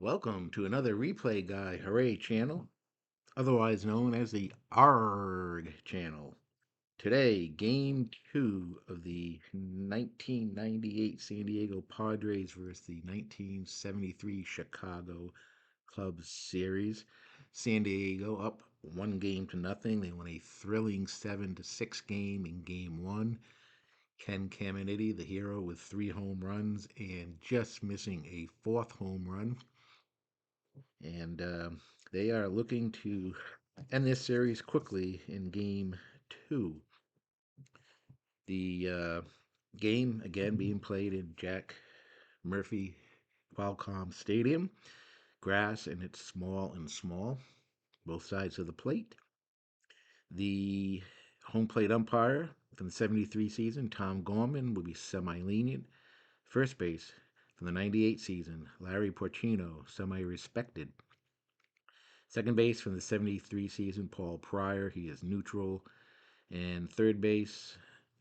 Welcome to another Replay Guy Hooray channel, otherwise known as the ARG channel. Today, Game 2 of the 1998 San Diego Padres versus the 1973 Chicago Cubs series. San Diego up 1-0. They won a thrilling 7-6 game in Game 1. Ken Caminiti, the hero, with 3 home runs and just missing a fourth home run. And they are looking to end this series quickly in Game 2. The game, again, being played in Jack Murphy Qualcomm Stadium. Grass, and it's small and small, both sides of the plate. The home plate umpire from the 73 season, Tom Gorman, will be semi-lenient. First base from the 98 season, Larry Porcino, semi-respected. Second base from the 73 season, Paul Pryor, he is neutral. And third base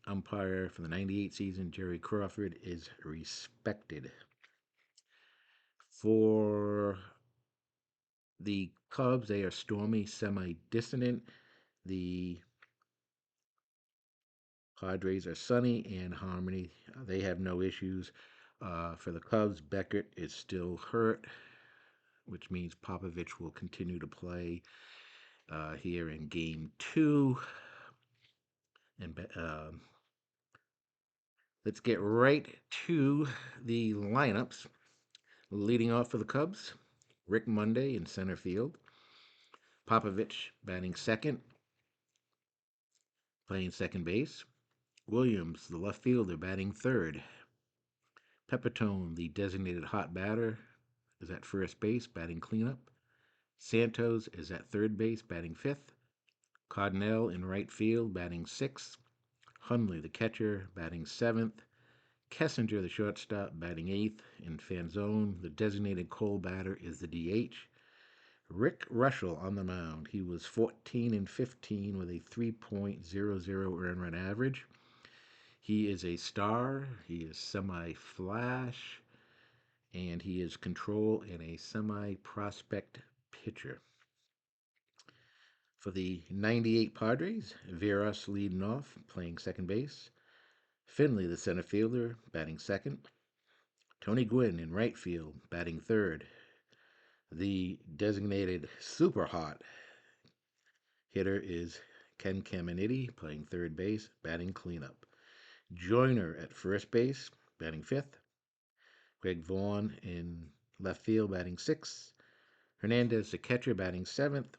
umpire from the 98 season, Jerry Crawford, is respected. For the Cubs, they are stormy, semi-dissonant. The Padres are sunny and harmony. They have no issues. For the Cubs, Beckett is still hurt, which means Popovich will continue to play here in Game 2. And let's get right to the lineups. Leading off for the Cubs, Rick Monday in center field. Popovich batting second, playing second base. Williams, the left fielder, batting third. Pepitone, the designated hot batter, is at first base, batting cleanup. Santos is at third base, batting fifth. Cardinal in right field, batting sixth. Hundley, the catcher, batting seventh. Kessinger, the shortstop, batting eighth. In Fanzone, the designated Cole batter, is the DH. Rick Reuschel on the mound. He was 14-15 with a 3.00 earned run average. He is a star. He is semi-flash, and he is control and a semi-prospect pitcher. For the 98 Padres, Veras leading off, playing second base. Finley, the center fielder, batting second. Tony Gwynn in right field, batting third. The designated super hot hitter is Ken Caminiti, playing third base, batting cleanup. Joyner at first base, batting fifth. Greg Vaughn in left field, batting sixth. Hernandez, the catcher, batting seventh.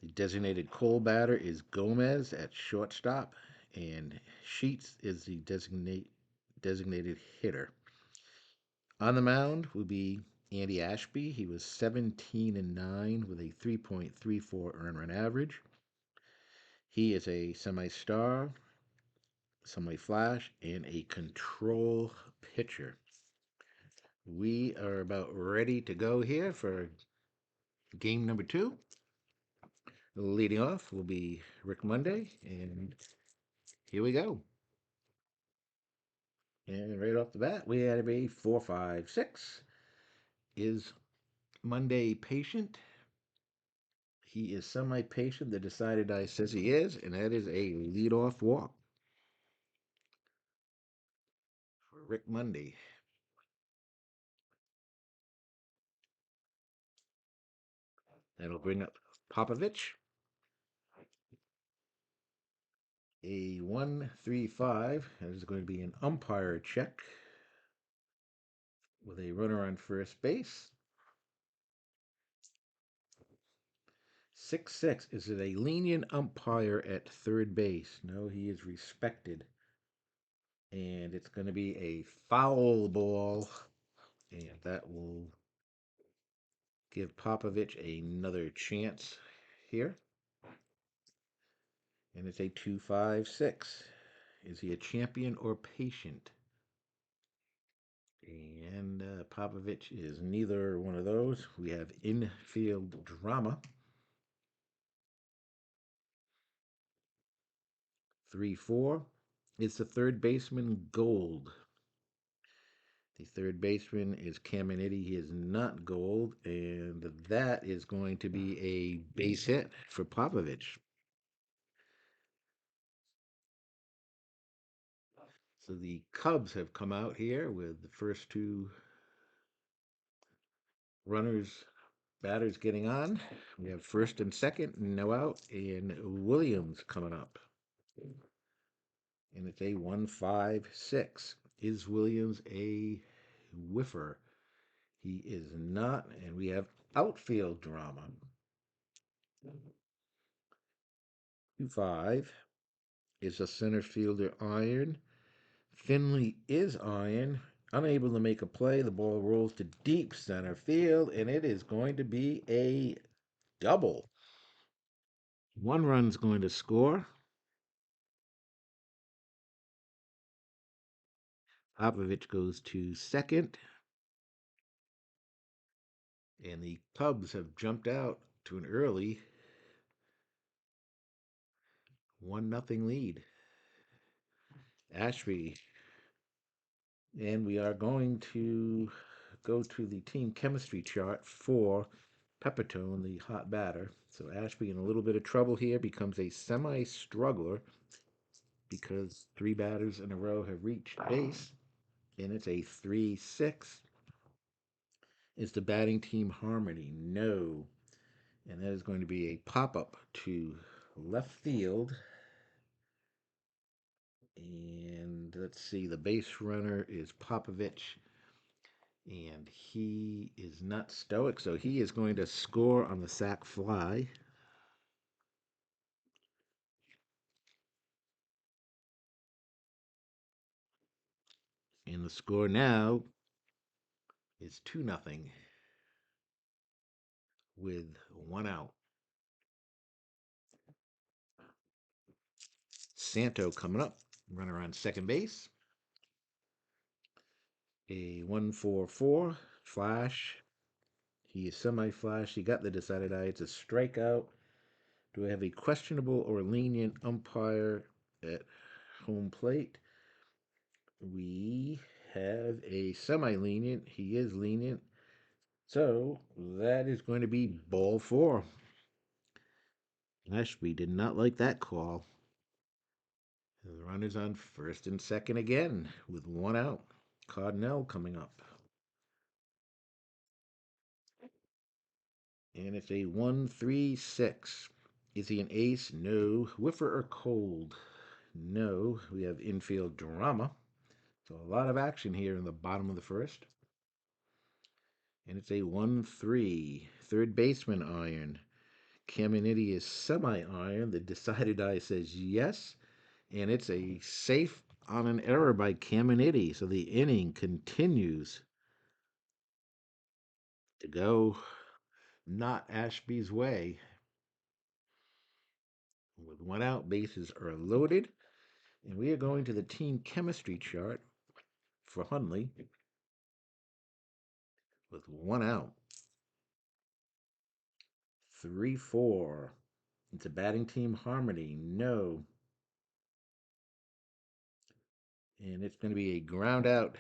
The designated Cole batter is Gomez at shortstop, and Sheets is the designated hitter. On the mound will be Andy Ashby. He was 17-9 with a 3.34 earned run average. He is a semi-star, semi-flash, and a control pitcher. We are about ready to go here for game number 2. Leading off will be Rick Monday, and here we go. And right off the bat, we had a 4-5-6. Is Monday patient? He is semi-patient. The decided die says he is, and that is a leadoff walk for Rick Monday. That'll bring up Popovich. A 1-3-5. That is going to be an umpire check with a runner on first base. 6-6. Is it a lenient umpire at third base? No, he is respected. And it's going to be a foul ball. And that will give Popovich another chance here. And it's a 2-5-6. Is he a champion or patient? And Popovich is neither one of those. We have infield drama. 3-4. Is the third baseman Gold? The third baseman is Caminiti. He is not gold, and that is going to be a base hit for Popovich. So the Cubs have come out here with the first two runners, batters getting on. We have first and second, no out, and Williams coming up. And it's a 1-5-6. Is Williams a whiffer? He is not, and we have outfield drama. 2-5 is a center fielder iron. Finley is iron. Unable to make a play. The ball rolls to deep center field, and it is going to be a double. One run's going to score. Popovich goes to second, and the Cubs have jumped out to an early 1-0 lead. Ashby. And we are going to go to the team chemistry chart for Peppertone, the hot batter. So Ashby in a little bit of trouble here, becomes a semi-struggler because three batters in a row have reached base, and it's a 3-6. Is the batting team harmony? No. And that is going to be a pop-up to left field. And let's see, the base runner is Popovich, and he is not stoic, so he is going to score on the sac fly. And the score now is 2-0 with one out. Santo coming up, runner on second base. A 1-4-4 flash. He is semi-flash. He got the decided eye. It's a strikeout. Do I have a questionable or lenient umpire at home plate? We have a semi-lenient. He is lenient. So that is going to be ball four. Ashby did not like that call. The runner's on first and second again with one out. Cardinal coming up. And it's a 1-3-6. Is he an ace? No. Whiffer or cold? No. We have infield drama. So a lot of action here in the bottom of the first. And it's a 1-3. Third baseman iron. Caminiti is semi-iron. The decided eye says yes. And it's a safe on an error by Caminiti. So the inning continues to go not Ashby's way. With one out, bases are loaded. And we are going to the team chemistry chart for Hundley with one out. 3-4. It's a batting team harmony. No. And it's going to be a ground out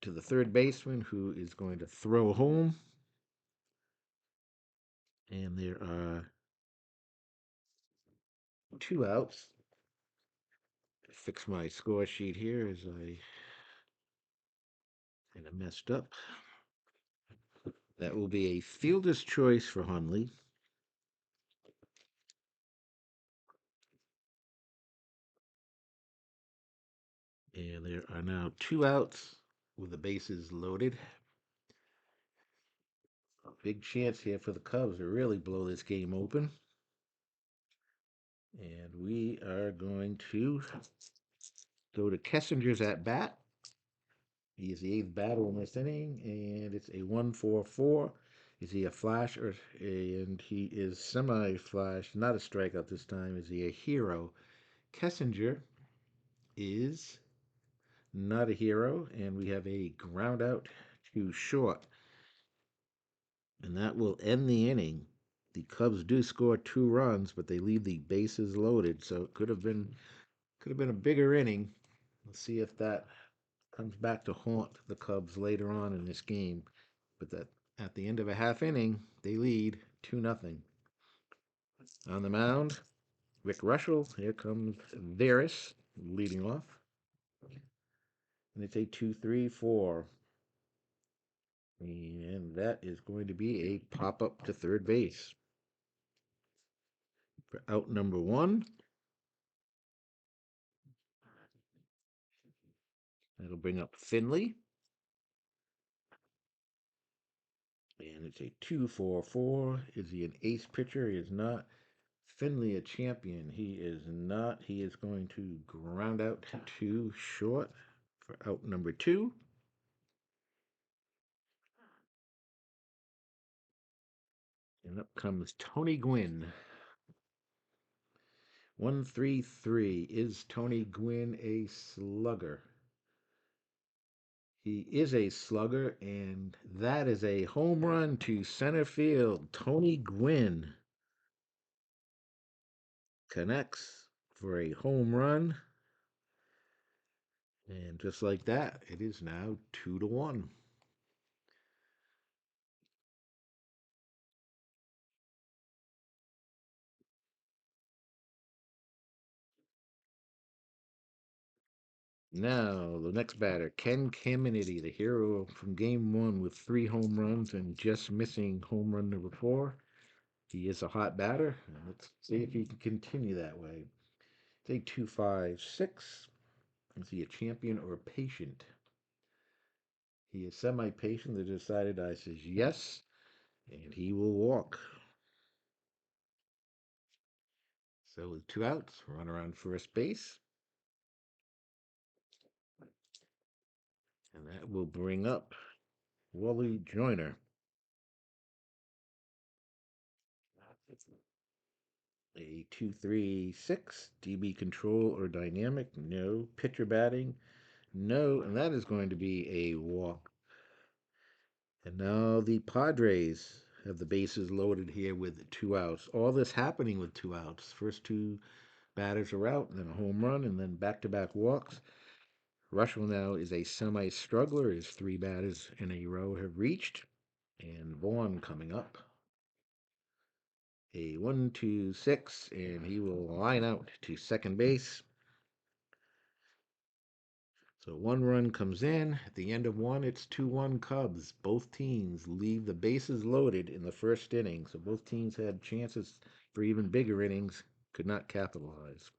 to the third baseman, who is going to throw home. And there are two outs. Fix my score sheet here as I kind of messed up. That will be a fielder's choice for Hundley. And there are now two outs with the bases loaded. A big chance here for the Cubs to really blow this game open. And we are going to go to Kessinger's at bat. He is the eighth batter in this inning, and it's a 1-4-4. Is he a flash and he is semi-flash, not a strikeout this time. Is he a hero? Kessinger is not a hero, and we have a ground out to short. And that will end the inning. The Cubs do score two runs, but they leave the bases loaded, so it could have been a bigger inning. Let's see if that comes back to haunt the Cubs later on in this game. But that at the end of a half inning, they lead 2-0. On the mound, Rick Reuschel. Here comes Varys leading off. And it's a 2-3-4. And that is going to be a pop up to third base. For out number one, that'll bring up Finley. And it's a 2-4-4. Is he an ace pitcher? He is not. Finley a champion? He is not. He is going to ground out to short for out number two. And up comes Tony Gwynn. 1-3-3. Is Tony Gwynn a slugger? He is a slugger, and that is a home run to center field. Tony Gwynn connects for a home run. And just like that, it is now 2-1. Now, the next batter, Ken Caminiti, the hero from game one with 3 home runs and just missing home run number 4. He is a hot batter. And let's see if he can continue that way. Say 2-5-6. Is he a champion or a patient? He is semi patient. The decided I says yes, and he will walk. So with 2 outs, run around first base. And that will bring up Wally Joyner. A 2-3-6. DB control or dynamic? No. Pitcher batting? No. And that is going to be a walk. And now the Padres have the bases loaded here with 2 outs. All this happening with 2 outs. First two batters are out, and then a home run, and then back-to-back walks. Reuschel now is a semi-struggler. His 3 batters in a row have reached. And Vaughn coming up. A 1-2-6, and he will line out to second base. So 1 run comes in. At the end of one, it's 2-1 Cubs. Both teams leave the bases loaded in the first inning. So both teams had chances for even bigger innings, could not capitalize.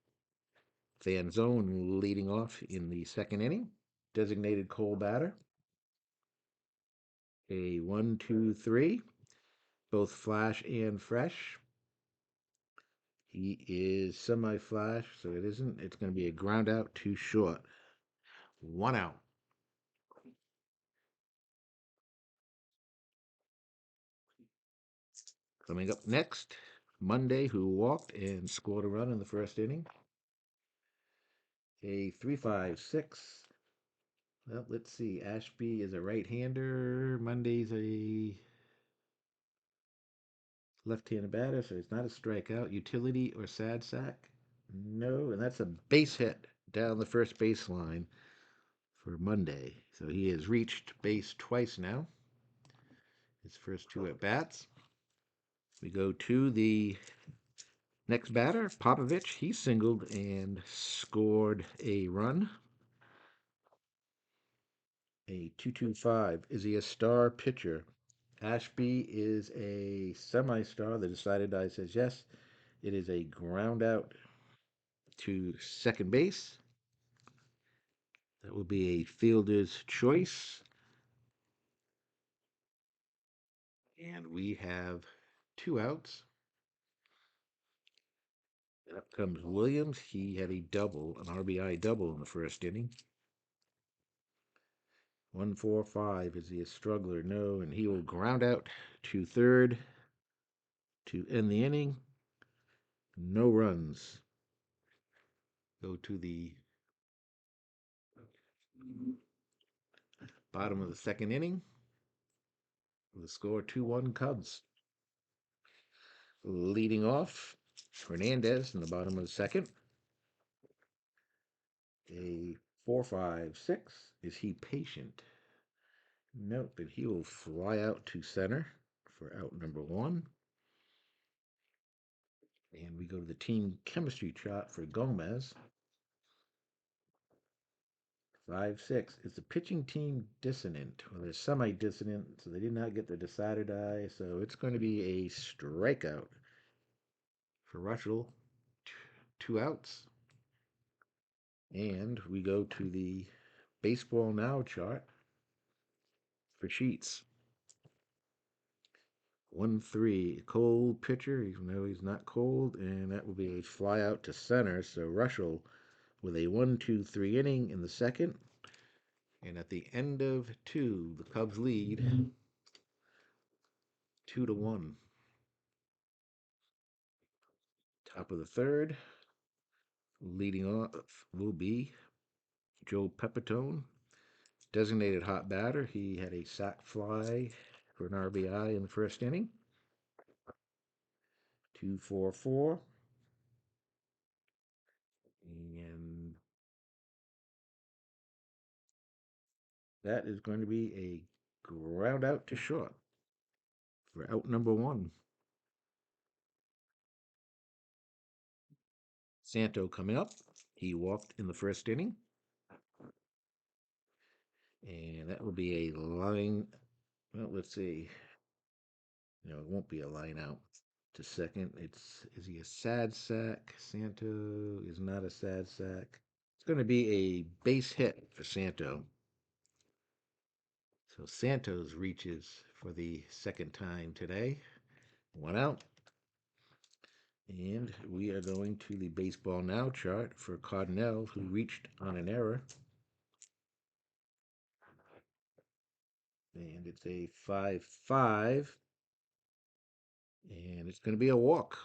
Fanzone leading off in the second inning. Designated Cole batter. A 1-2-3. Both flash and fresh. He is semi-flash, so it isn't. It's going to be a ground out to short. 1 out. Coming up next, Monday, who walked and scored a run in the first inning. A 3-5-6. Well, let's see. Ashby is a right-hander. Monday's a left-handed batter, so it's not a strikeout. Utility or sad sack? No, and that's a base hit down the first baseline for Monday. So he has reached base twice now. His first 2 at bats. We go to the next batter, Popovich. He singled and scored a run. A 2-2-5. Is he a star pitcher? Ashby is a semi-star. The decided die says yes. It is a ground out to second base. That will be a fielder's choice. And we have 2 outs. And up comes Williams. He had a double, an RBI double in the first inning. 1-4-5. Is he a struggler? No. And he will ground out to third to end the inning. No runs. Go to the bottom of the second inning. The score 2-1 Cubs. Leading off, Hernandez in the bottom of the second. A 4-5-6. Is he patient? Note that he will fly out to center for out number one. And we go to the team chemistry chart for Gomez. 5-6. Is the pitching team dissonant? Well, they're semi dissonant, so they did not get the decided eye. So it's going to be a strikeout for Reuschel. Two outs. And we go to the baseball now chart for Sheets. 1-3, cold pitcher, even though he's not cold, and that will be a fly out to center. So Reuschel with a 1-2-3 inning in the second. And at the end of two, the Cubs lead 2-1. Top of the third, leading off will be Joe Pepitone, designated hot batter. He had a sac fly for an RBI in the first inning. 2-4-4. And that is going to be a ground out to short for out number one. Santo coming up. He walked in the first inning. And that will be a line. Well, let's see. No, it won't be a line out to second. Is he a sad sack? Santo is not a sad sack. It's going to be a base hit for Santo. So Santos reaches for the second time today. One out. And we are going to the baseball now chart for Cardinal, who reached on an error. And it's a 5-5. And it's going to be a walk.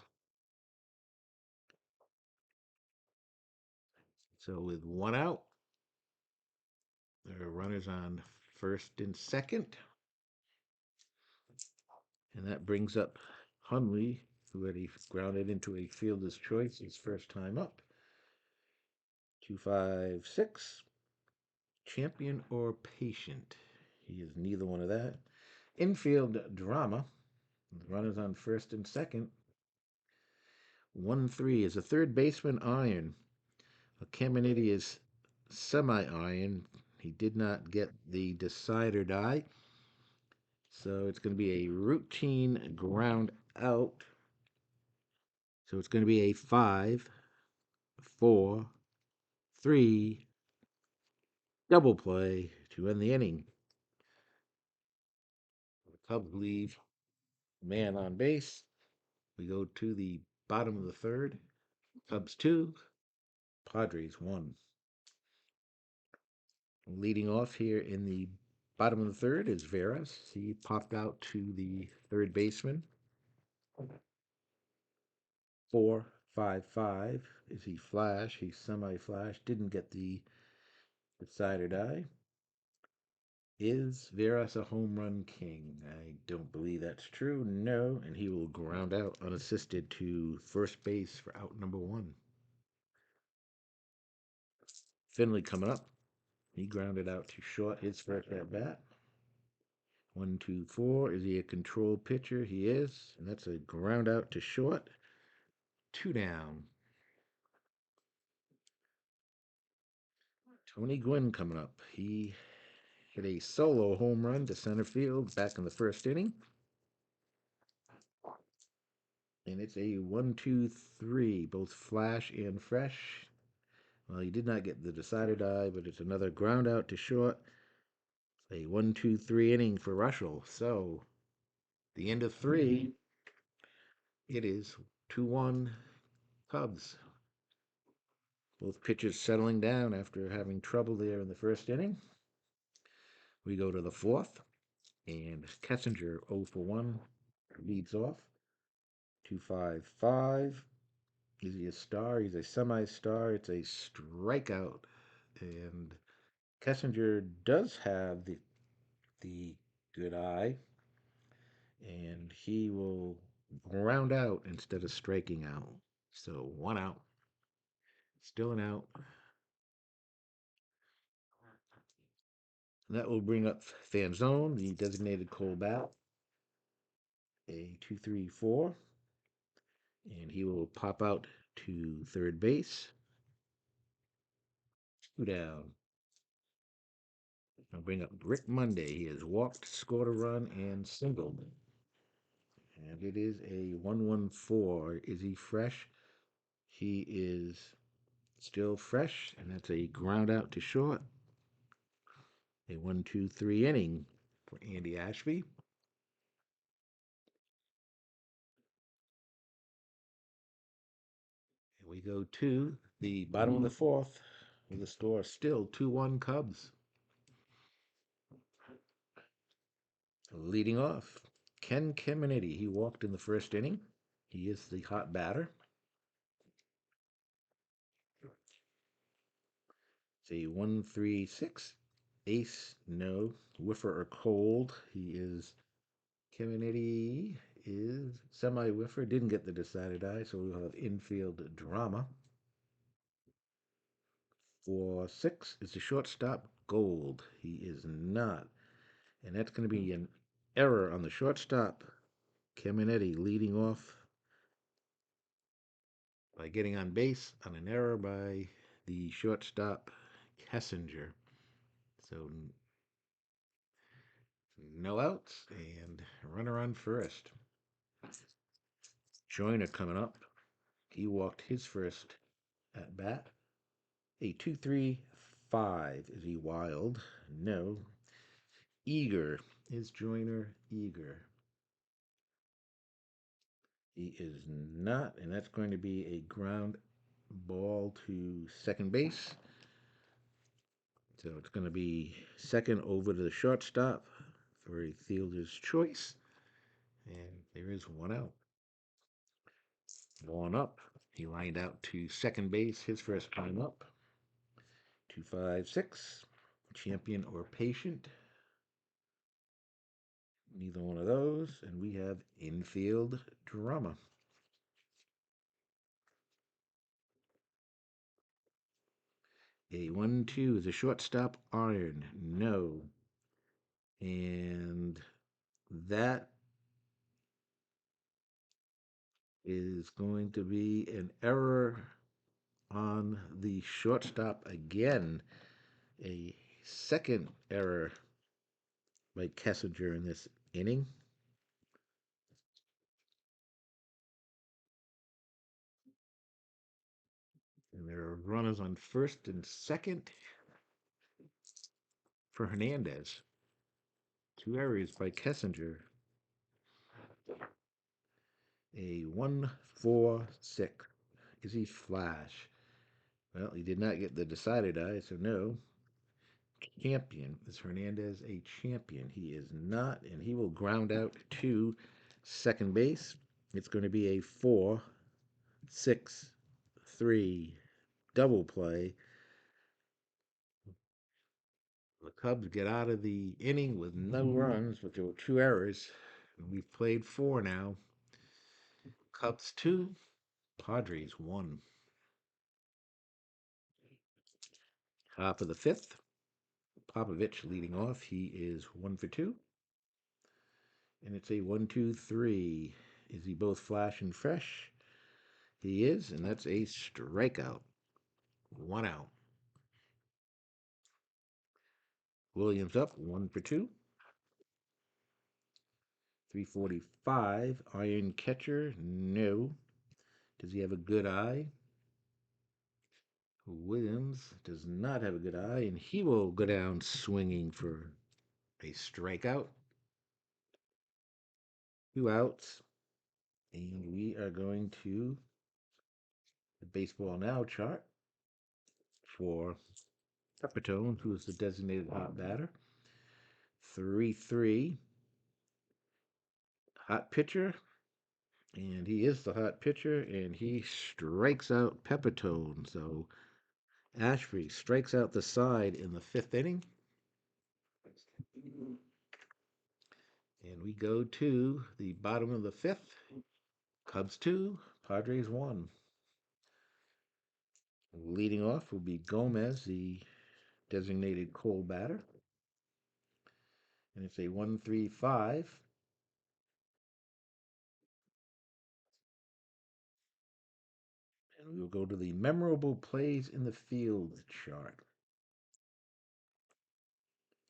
So with one out, there are runners on first and second. And that brings up Hunley, who had grounded into a fielder's choice his first time up. 2-5-6. Champion or patient? He is neither one of that. Infield drama. Runners on first and second. 1-3 is a third baseman iron. A Caminiti is semi-iron. He did not get the decider die. So it's going to be a routine ground out. So it's going to be a 5-4-3 double play to end the inning. The Cubs leave man on base. We go to the bottom of the third. Cubs 2, Padres 1. Leading off here in the bottom of the third is Veras. He popped out to the third baseman. 4-5-5. Is he flash? He's semi-flash. Didn't get the decider die. Is Veras a home run king? I don't believe that's true. No, and he will ground out unassisted to first base for out number one. Finley coming up. He grounded out to short his first at bat. 1-2-4. Is he a control pitcher? He is, and that's a ground out to short. Two down. Tony Gwynn coming up. He hit a solo home run to center field back in the first inning. And it's a 1-2-3, both flash and fresh. Well, he did not get the decider die, but it's another ground out to short. A 1-2-3 inning for Reuschel. So the end of three, it is 2-1 Cubs. Both pitchers settling down after having trouble there in the first inning. We go to the fourth, and Kessinger 0 for 1 leads off. 2-5-5. Is he a star? He's a semi-star. It's a strikeout, and Kessinger does have the good eye, and he will ground out instead of striking out. So one out, still an out. That will bring up fan zone, the designated cold bat, a 2-3-4, and he will pop out to third base. Two down. I'll bring up Rick Monday. He has walked, scored a run, and singled. And it is a 1-1-4. Is he fresh? He is still fresh, and that's a ground out to short. A 1-2-3 inning for Andy Ashby. And we go to the bottom of the fourth with the score still 2-1 Cubs. Leading off, Ken Caminiti. He walked in the first inning. He is the hot batter. It's a 1-3-6. Ace, no. Whiffer or cold. He is Caminiti is semi-whiffer. Didn't get the decided eye, so we'll have infield drama. 4-6 is the shortstop Gold. He is not. And that's going to be an error on the shortstop. Caminiti leading off by getting on base on an error by the shortstop Kessinger. So no outs and runner on first. Joyner coming up. He walked his first at bat. A 2-3-5. Is he wild? No. Eager. Is Joyner eager? He is not, and that's going to be a ground ball to second base. So it's going to be second over to the shortstop for a fielder's choice. And there is one out. One up. He lined out to second base his first time up. 2-5-6. Champion or patient. Neither one of those. And we have infield drama. A 1-2 is a shortstop iron. No. And that is going to be an error on the shortstop again. A second error by Kessinger in this inning. And there are runners on first and second for Hernandez. Two errors by Kessinger. A 1-4-6. Is he flash? Well, he did not get the decided eye, so no. Champion. Is Hernandez a champion? He is not, and he will ground out to second base. It's going to be a 4-6-3 double play. The Cubs get out of the inning with no runs, but there were two errors. We've played four now. Cubs 2, Padres 1. Top of the fifth, Popovich leading off. He is 1 for 2. And it's a 1-2-3. Is he both flash and fresh? He is, and that's a strikeout. One out. Williams up, 1 for 2. 345. Iron catcher, no. Does he have a good eye? Williams does not have a good eye, and he will go down swinging for a strikeout. Two outs. And we are going to the Baseball Now chart for Peppertone, who is the designated hot batter. 3-3. Hot pitcher. And he is the hot pitcher, and he strikes out Peppertone. So Ashby strikes out the side in the fifth inning. And we go to the bottom of the fifth. Cubs 2, Padres 1. Leading off will be Gomez, the designated cold batter. And it's a 1-3-5. And we'll go to the memorable plays in the field chart.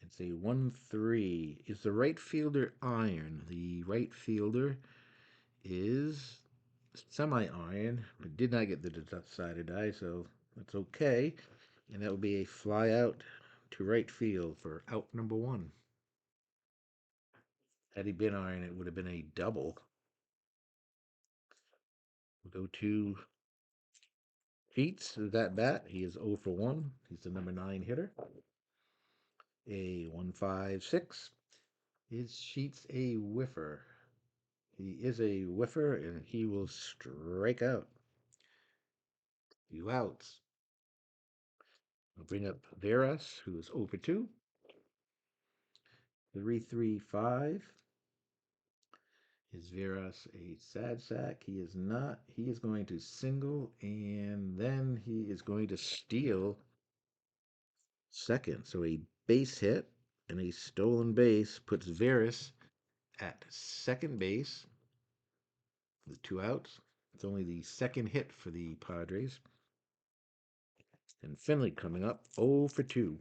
It's a 1-3. Is the right fielder iron? The right fielder is semi-iron, but did not get the decided die, so that's okay. And that would be a fly out to right field for out number one. Had he been iron, it would have been a double. We'll go to Sheets with that bat. He is 0 for 1. He's the number 9 hitter. A 1-5-6. Is Sheets a whiffer? He is a whiffer, and he will strike out. 2 outs. I'll bring up Veras, who is 0 for 2. 3-3-5. Is Veras a sad sack? He is not. He is going to single, and then he is going to steal second. So a base hit and a stolen base puts Veras at second base with 2 outs. It's only the second hit for the Padres. And Finley coming up 0 for 2.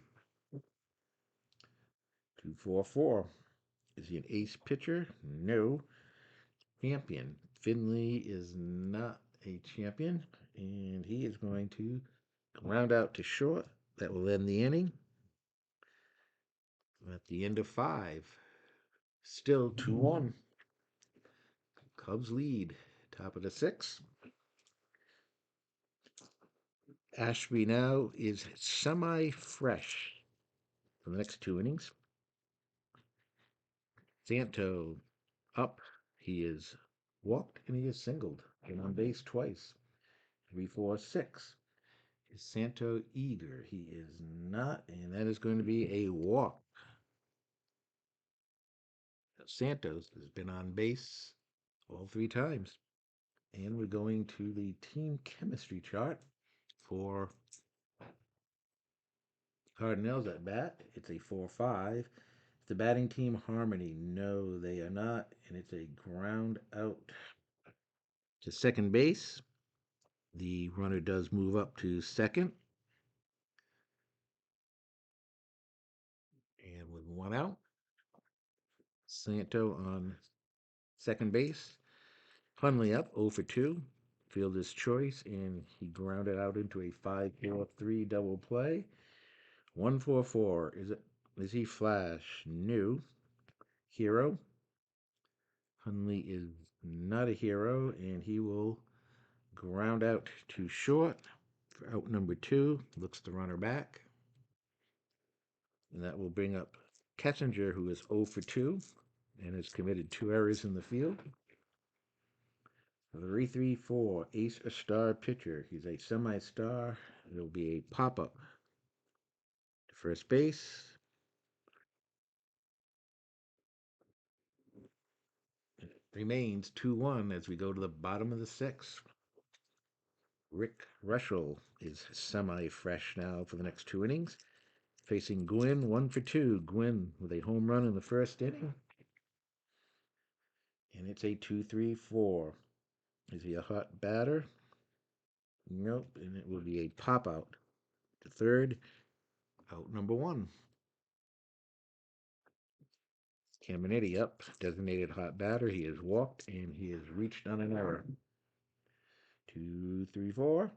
2-4-4. Is he an ace pitcher? No. Champion. Finley is not a champion, and he is going to round out to short. That will end the inning. At the end of 5. Still 2-1. Cubs lead. Top of the 6th. Ashby now is semi-fresh for the next 2 innings. Santo up. He is walked and he is singled. And on base twice. 3-4-6. Is Santo eager? He is not, and that is going to be a walk. Santos has been on base all 3 times. And we're going to the team chemistry chart for Cardinals at bat. It's a 4-5. The batting team harmony. No, they are not. And it's a ground out to second base. The runner does move up to second. And with 1 out, Santo on second base. Hunley up 0 for 2. Fielder's choice, and he grounded out into a 5-4-3 double play. 1-4-4. Is he Flash? No. Hero. Hunley is not a hero, and he will ground out to short for out number 2. Looks the runner back. And that will bring up Kessinger, who is 0 for 2 and has committed 2 errors in the field. 3-3-4, ace a star pitcher. He's a semi-star. It'll be a pop-up to first base. It remains 2-1 as we go to the bottom of the 6th. Reuschel is semi-fresh now for the next 2 innings. Facing Gwynn, 1 for 2. Gwynn with a home run in the first inning. And it's a 2-3-4. Is he a hot batter? Nope, and it will be a pop-out to third. Out number 1. Caminiti up, designated hot batter. He has walked and he has reached on an error. 2-3-4.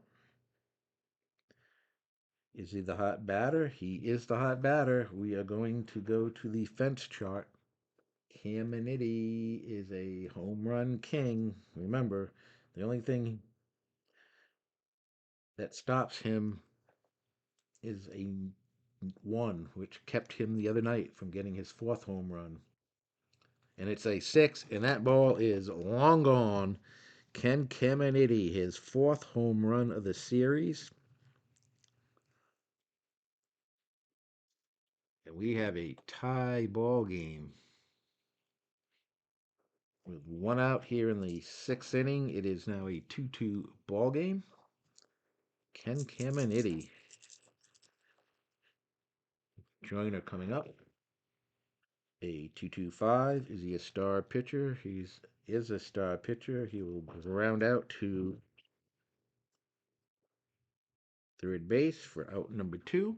Is he the hot batter? He is the hot batter. We are going to go to the fence chart. Caminiti is a home run king. Remember, the only thing that stops him is a 1, which kept him the other night from getting his 4th home run. And it's a 6, and that ball is long gone. Ken Caminiti, his 4th home run of the series. And we have a tie ball game. With 1 out here in the 6th inning, it is now a 2-2 ball game. Ken Caminiti. Joyner coming up. A 225. Is he a star pitcher? Is a star pitcher. He will round out to third base for out number two.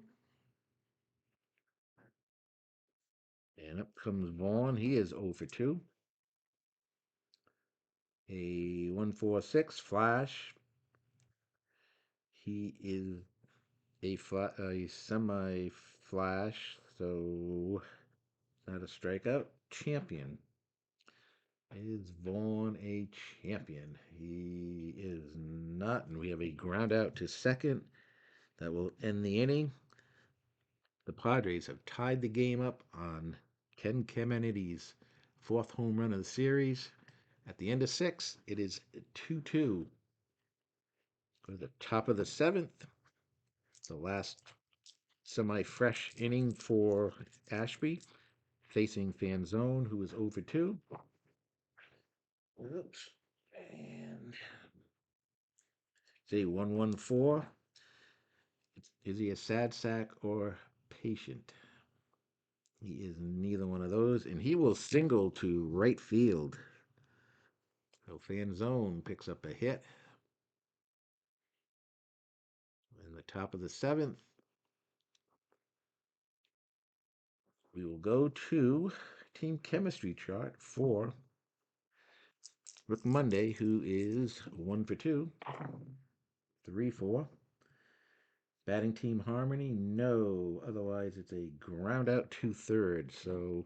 And up comes Vaughn. He is 0 for 2. A 146 flash. He is a semi flash, so not a strikeout. Champion. Is Vaughn a champion? He is not, and we have a ground out to second that will end the inning. The Padres have tied the game up on Ken Caminiti's fourth home run of the series. At the end of six, it is 2-2. Go to the top of the seventh, the last semi-fresh inning for Ashby, facing Fanzone, who is 0 for 2. Oops. And say 114. Is he a sad sack or patient? He is neither one of those, and he will single to right field. So Fanzone picks up a hit. In the top of the seventh, we will go to team chemistry chart for Rick Monday, who is 1 for 2, 3 4. Batting team harmony, no. Otherwise, it's a ground out to third. So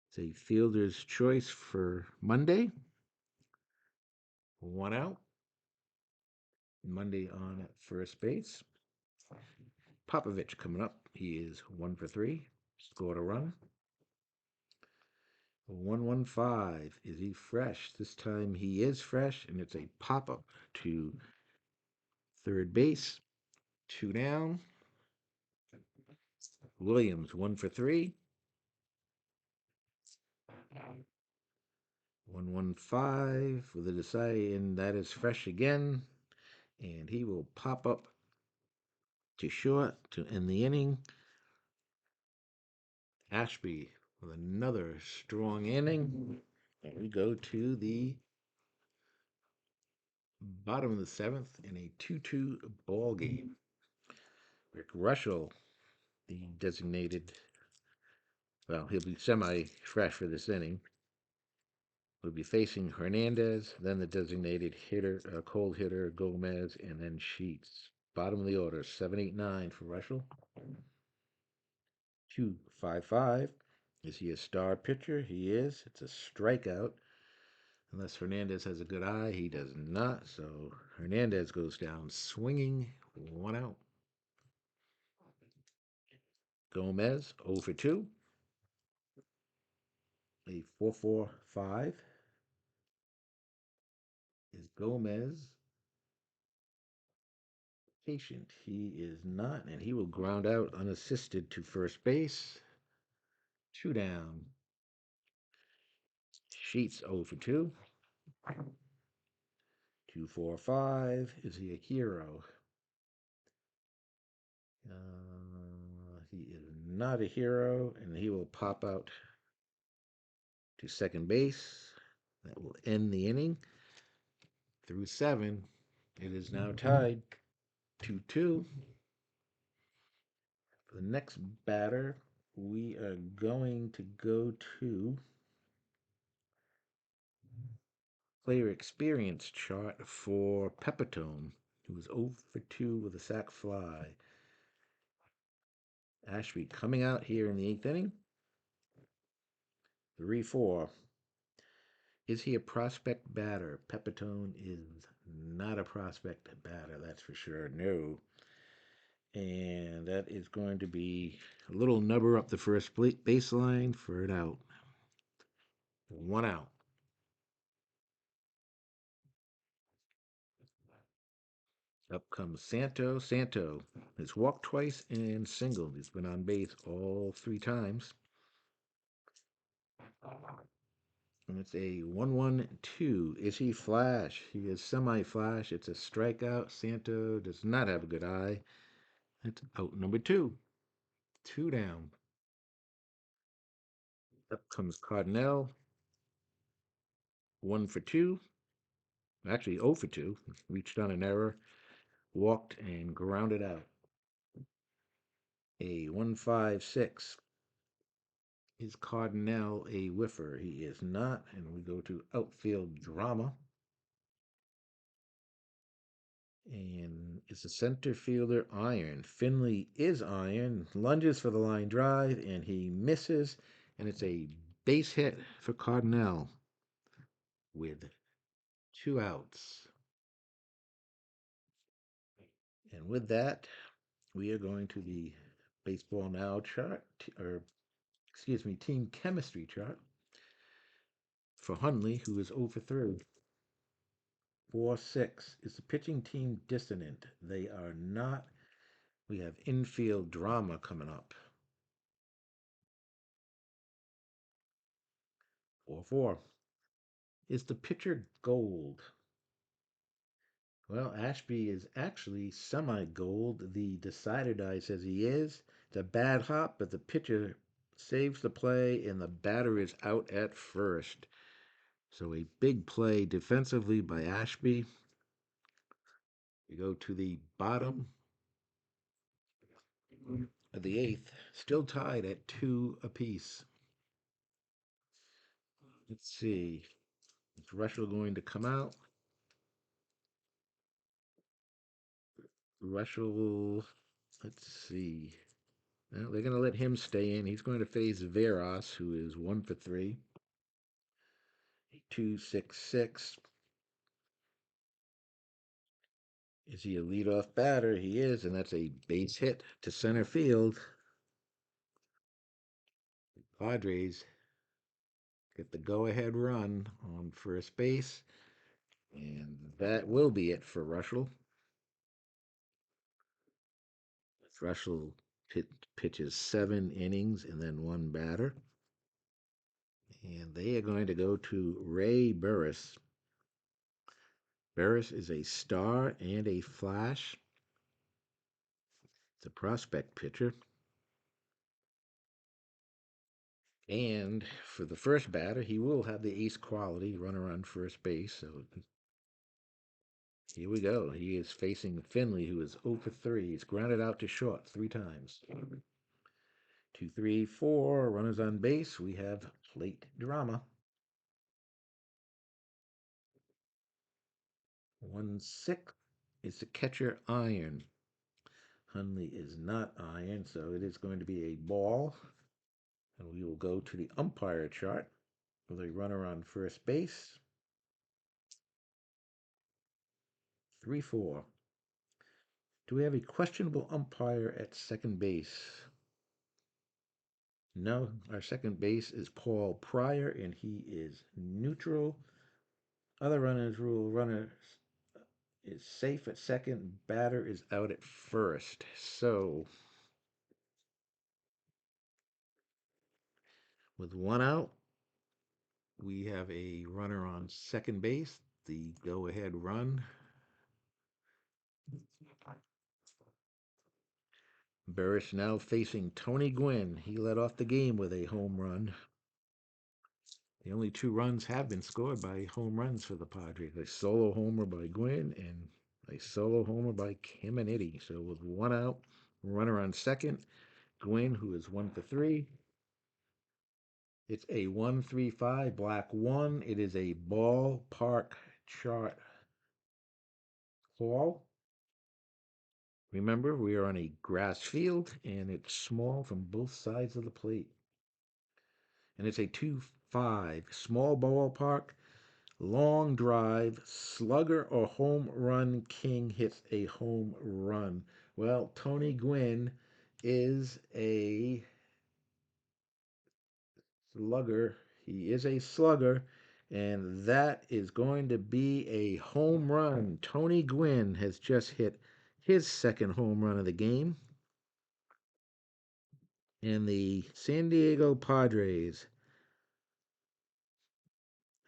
it's a fielder's choice for Monday. 1 out. Monday on at first base. Popovich coming up. He is 1 for 3. Scored a run. 115. Is he fresh? This time he is fresh, and it's a pop up to third base. 2 down. Williams 1 for 3. 115 with a decide, and that is fresh again. And he will pop up to short to end the inning. Ashby with another strong inning. And we go to the bottom of the seventh in a 2-2 ball game. Rick Reuschel, the designated, well, he'll be semi-fresh for this inning, will be facing Hernandez, then the designated hitter, cold hitter, Gomez, and then Sheets. Bottom of the order, 7-8-9 for Reuschel. 2-5-5. Is he a star pitcher? He is. It's a strikeout. Unless Hernandez has a good eye, he does not. So Hernandez goes down swinging, 1 out. Gomez, 0 for 2. A 4-4-5. Is Gomez patient? He is not, and he will ground out unassisted to first base. 2 down. Sheets 0 for 2. 2-4-5. Is he a hero? He is not a hero, and he will pop out to second base. That will end the inning. Through 7, it is now tied 2-2. For the next batter, we are going to go to player experience chart for Pepitone, who was 0 for 2 with a sac fly. Ashby coming out here in the 8th inning. 3-4. Is he a prospect batter? Pepitone is not a prospect batter, that's for sure. No. And that is going to be a little nubber up the first baseline for an out. 1 out. Up comes Santo. Santo has walked twice and singled. He's been on base all 3 times. And it's a 1-1-2. Is he flash? He is semi-flash. It's a strikeout. Santo does not have a good eye. It's out number 2. 2 down. Up comes Cardinal, 1 for 2. Actually, 0 for 2. Reached on an error, walked, and grounded out. A 1-5-6. Is Cardinal a whiffer? He is not. And we go to outfield drama. And it's a center fielder iron. Finley is iron. Lunges for the line drive, and he misses. And it's a base hit for Cardinal with 2 outs. And with that, we are going to the baseball now chart, or excuse me, team chemistry chart for Hundley, who is 0 for 3. 4-6. Is the pitching team dissonant? They are not. We have infield drama coming up. 4-4. Is the pitcher gold? Well, Ashby is actually semi gold. The decider die says he is. It's a bad hop, but the pitcher saves the play, and the batter is out at first. So a big play defensively by Ashby. We go to the bottom of the eighth, still tied at 2 apiece. Let's see. Is Reuschel going to come out? Reuschel, let's see. Well, they're going to let him stay in. He's going to face Veras, who is 1 for 3. 2-6-6. Is he a leadoff batter? He is, and that's a base hit to center field. Padres get the go-ahead run on first base, and that will be it for Reuschel. Reuschel pitches 7 innings and then 1 batter. And they are going to go to Ray Burris. Burris is a star and a flash. It's a prospect pitcher. And for the first batter, he will have the ace quality, runner on first base. So here we go. He is facing Finley, who is 0 for 3. He's grounded out to short 3 times. 2, 3, 4. Runners on base. We have plate drama. 1-6 is the catcher iron. Hundley is not iron, so it is going to be a ball. And we will go to the umpire chart with a runner on first base. 3-4. Do we have a questionable umpire at second base? No, our second base is Paul Pryor, and he is neutral. Other runners rule runner is safe at second, batter is out at first. So, with 1 out, we have a runner on second base, the go ahead run. Burris now facing Tony Gwynn. He led off the game with a home run. The only 2 runs have been scored by home runs for the Padres. A solo homer by Gwynn and a solo homer by Caminiti. So with 1 out, runner on second, Gwynn, who is 1 for 3. It's a 1-3-5 black 1. It is a ballpark chart call. Remember, we are on a grass field, and it's small from both sides of the plate. And it's a 2-5 small ballpark. Long drive, slugger or home run king hits a home run. Well, Tony Gwynn is a slugger. He is a slugger, and that is going to be a home run. Tony Gwynn has just hit his second home run of the game. And the San Diego Padres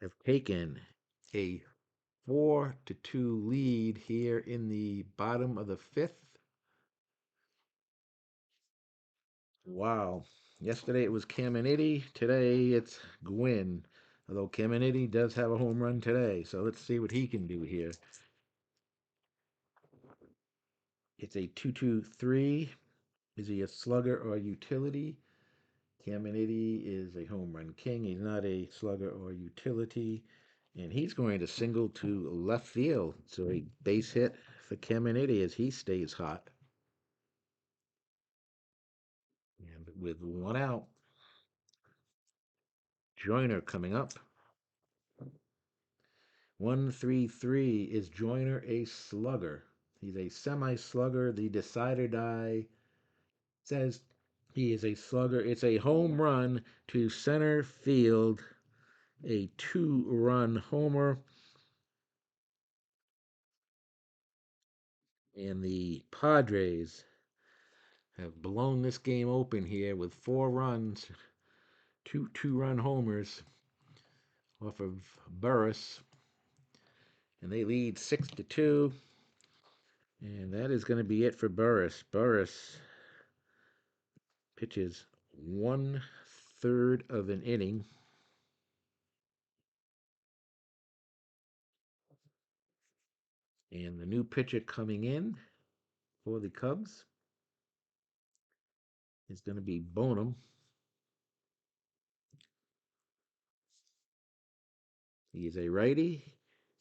have taken a 4-2 lead here in the bottom of the 5th. Wow. Yesterday it was Caminiti. Today it's Gwynn. Although Caminiti does have a home run today, so let's see what he can do here. It's a 2-2-3. Is he a slugger or a utility? Caminiti is a home run king. He's not a slugger or utility. And he's going to single to left field. So a base hit for Caminiti as he stays hot. And with one out, Joyner coming up. 1-3-3. Is Joyner a slugger? He's a semi slugger. The decider die says he is a slugger. It's a home run to center field. A 2-run homer. And the Padres have blown this game open here with 4 runs, two 2-run homers off of Burris. And they lead 6-2. And that is going to be it for Burris. Burris pitches 1/3 of an inning. And the new pitcher coming in for the Cubs is going to be Bonham. He is a righty.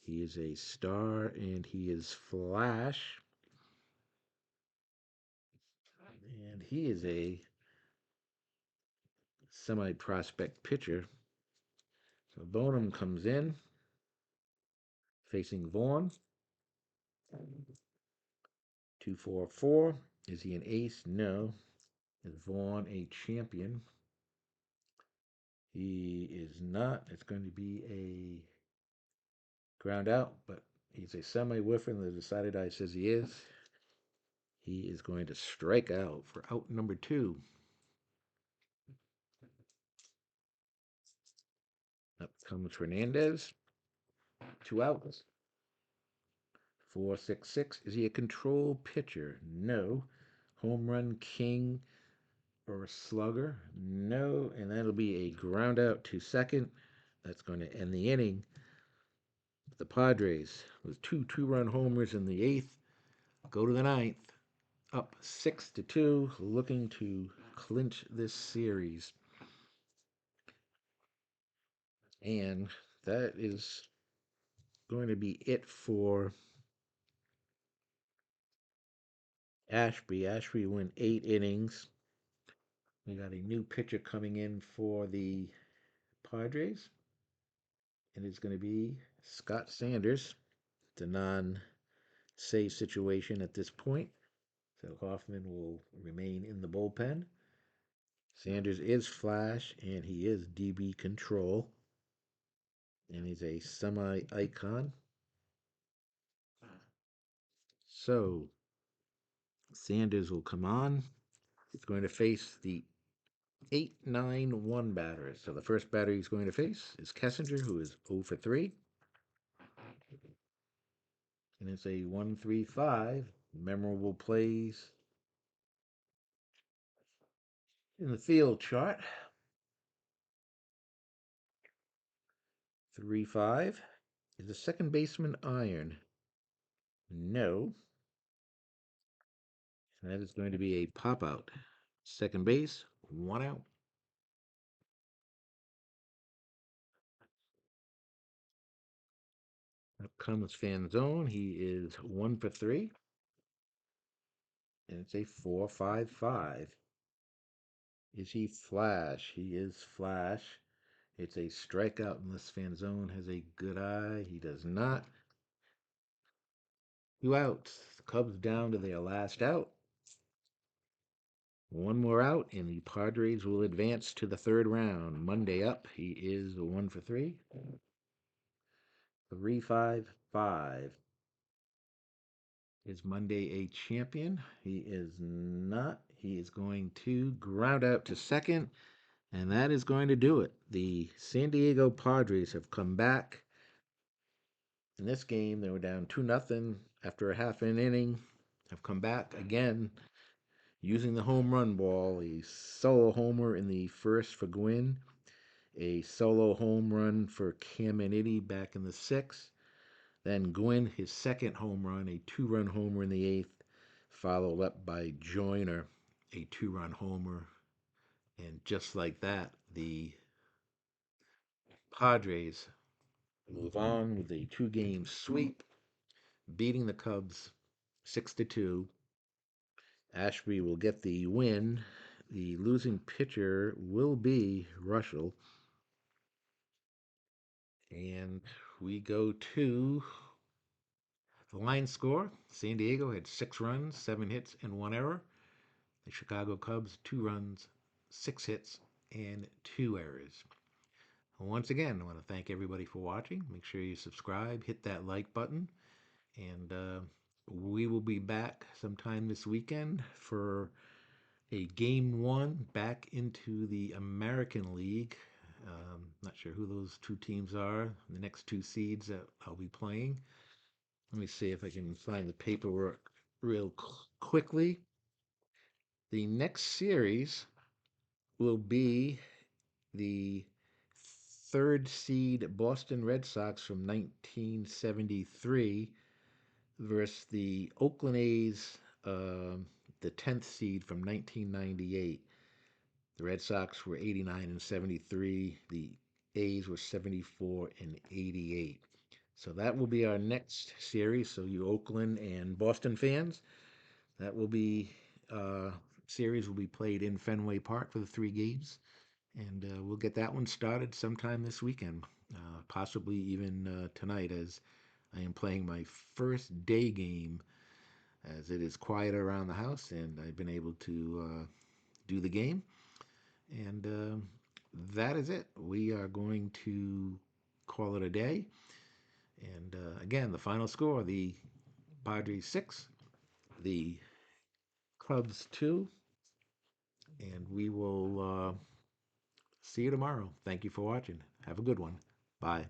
He is a star and he is flash. And he is a semi prospect pitcher. So Bonham comes in facing Vaughn. 2-4-4. Is he an ace? No. Is Vaughn a champion? He is not. It's going to be a ground out, but he's a semi whiffer, and the decided eye says he is. He is going to strike out for out number 2. Up comes Fernandez. 2 outs. 4-6-6. Is he a control pitcher? No. Home run king or a slugger? No. And that'll be a ground out to second. That's going to end the inning. The Padres, with 2 2-run homers in the 8th, go to the 9th, up 6-2, looking to clinch this series. And that is going to be it for Ashby. Ashby went 8 innings. We got a new pitcher coming in for the Padres, and it's going to be Scott Sanders. It's a non-save situation at this point, so Hoffman will remain in the bullpen. Sanders is flash, and he is DB control, and he's a semi-icon. So Sanders will come on. He's going to face the 8-9-1 batters. So the first batter he's going to face is Kessinger, who is 0 for 3. And it's a 1-3-5. Memorable plays in the field chart. 3-5. Is the second baseman iron? No. And that is going to be a pop out. Second base, 1 out. Up comes Fan Zone. He is 1 for 3. And it's a 4-5-5. Is he flash? He is flash. It's a strikeout unless Fan Zone has a good eye. He does not. 2 outs. The Cubs down to their last out. 1 more out, and the Padres will advance to the 3rd round. Monday up. He is 1 for 3. 3-5-5. Is Monday a champion? He is not. He is going to ground out to second, and that is going to do it. The San Diego Padres have come back. In this game, they were down 2-0 after a half an inning. Have come back again Using the home run ball, a solo homer in the first for Gwynn, a solo home run for Caminiti back in the sixth. Then Gwynn, his second home run, a 2 run homer in the eighth, followed up by Joyner, a 2 run homer. And just like that, the Padres move on with a 2 game sweep, beating the Cubs 6-2. Ashby will get the win. The losing pitcher will be Reuschel. And we go to the line score. San Diego had 6 runs, 7 hits, and 1 error. The Chicago Cubs, 2 runs, 6 hits, and 2 errors. Once again, I want to thank everybody for watching. Make sure you subscribe, hit that like button, and we will be back sometime this weekend for a game 1 back into the American League. Not sure who those 2 teams are, the next 2 seeds that I'll be playing. Let me see if I can find the paperwork real quickly. The next series will be the third seed Boston Red Sox from 1973 versus the Oakland A's, the 10th seed from 1998. The Red Sox were 89 and 73. The A's were 74 and 88. So that will be our next series. So you Oakland and Boston fans, that will be series will be played in Fenway Park for the 3 games, and we'll get that one started sometime this weekend, possibly even tonight, as I am playing my first day game, as it is quiet around the house, and I've been able to do the game, and that is it. We are going to call it a day, and again, the final score: the Padres 6, the Cubs 2, and we will see you tomorrow. Thank you for watching. Have a good one. Bye.